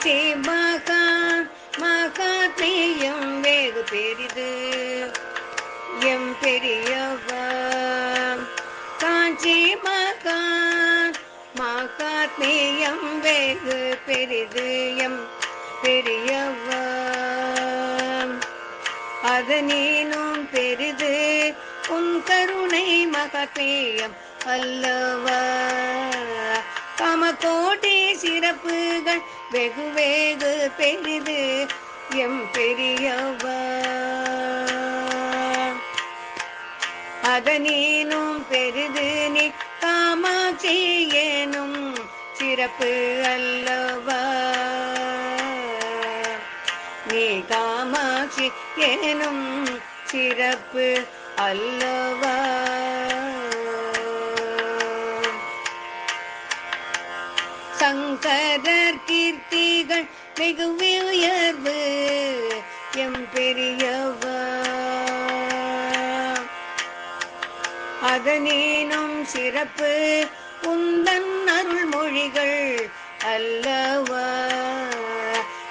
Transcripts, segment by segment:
காஞ்சி மகாத்மியம் வெகு பெரிது எம் பெரியவா. காஞ்சி மகாத்மியம் வெகு பெரிது எம் பெரியவா. அதனீனும் பெரிது உன் கருணை மகாத்மியம் அல்லவா. காமகோட்டி சிறப்புகள் வெகு வெகு பெரிது எம் பெரியவா. அதனீனும் பெரிது நீ காமாட்சி எனும் சிறப்பு அல்லவா. நீ காமாட்சி எனும் சிறப்பு அல்லவா. சங்கரர் கீர்த்திகள் வெகு உயர்வு எம் பெரியவா. அதனீனும் சிறப்பு உந்தன் அருள்மொழிகள் அல்லவா.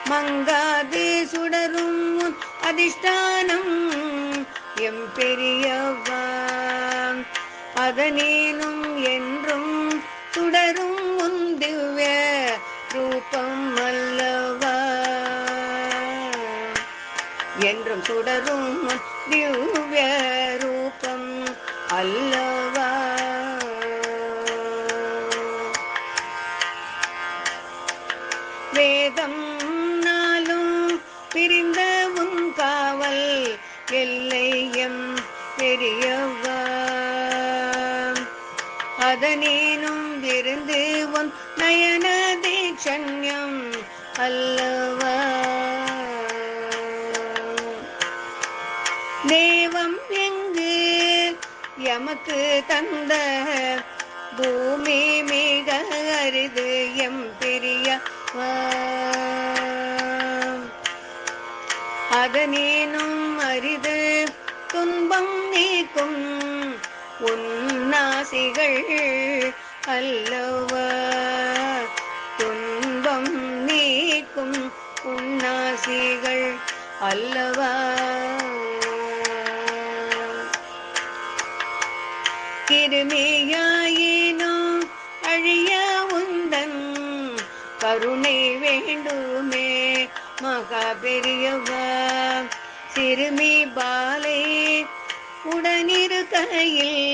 மங்காது சுடரும் உன் அதிஷ்டானம் எம் பெரியவா. அதனீனும் என்றும் சுடரும் உன் திவ்ய ரூபம் அல்லவா. என்றும் சுடரும் உன் திவ்ய ரூபம் அல்லவா. வேதம் நாளும் பிரிந்த உன் காவல் எல்லை எம் பெரியவா. அதனீனும் விருந்து உன் நயன தீட்சண்யம் அல்லவா. தேவம் எங்கு எமக்கு தந்த பூமி மிக அரிது எம் பெரியவா. அதனீனும் அரிது துன்பம் நீக்கும் உன்னாசிகள் அல்லவா. துன்பம் நீக்கும் உன்னாசிகள் அல்லவா. கிருமியாயினும் அழிய உந்தன் கருணை வேண்டுமே மகா பெரியவா. சிறுமி பாலை உடனிருக்கையில்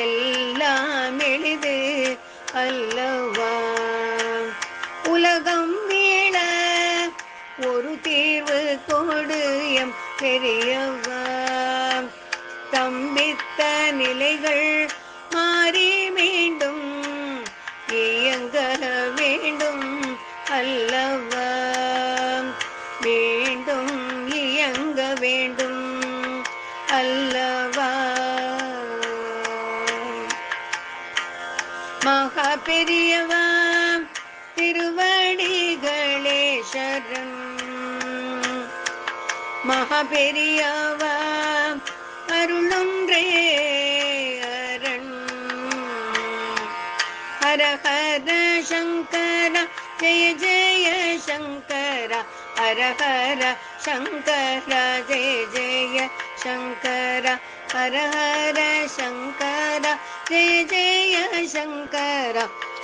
எல்லாம் எளிது அல்லவா. உலகம் மீள ஒரு தீர்வு கொடு எம் பெரியவா. தம்பித்த நிலைகள் மாறி மீண்டும் இயங்க வேண்டும் அல்லவா. மீண்டும் இயங்க வேண்டும் அல்லவா. மகா பெரியவா திருவடிகளே சரண். மகா பெரியவா அருளொன்றே அரண். ஹர ஹர சங்கர ஜெய ஜெய சங்கர. ஹர ஹர சங்கர ஜெய ஜெய சங்கர. ஹர ஹர சங்கர ஜெய ஜெய சங்கர.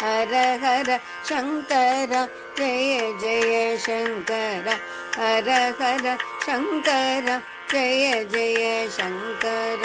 ஹர ஹர சங்கர ஜெய ஜெய சங்கர. ஹர ஹர சங்கர ஜெய ஜெய சங்கர.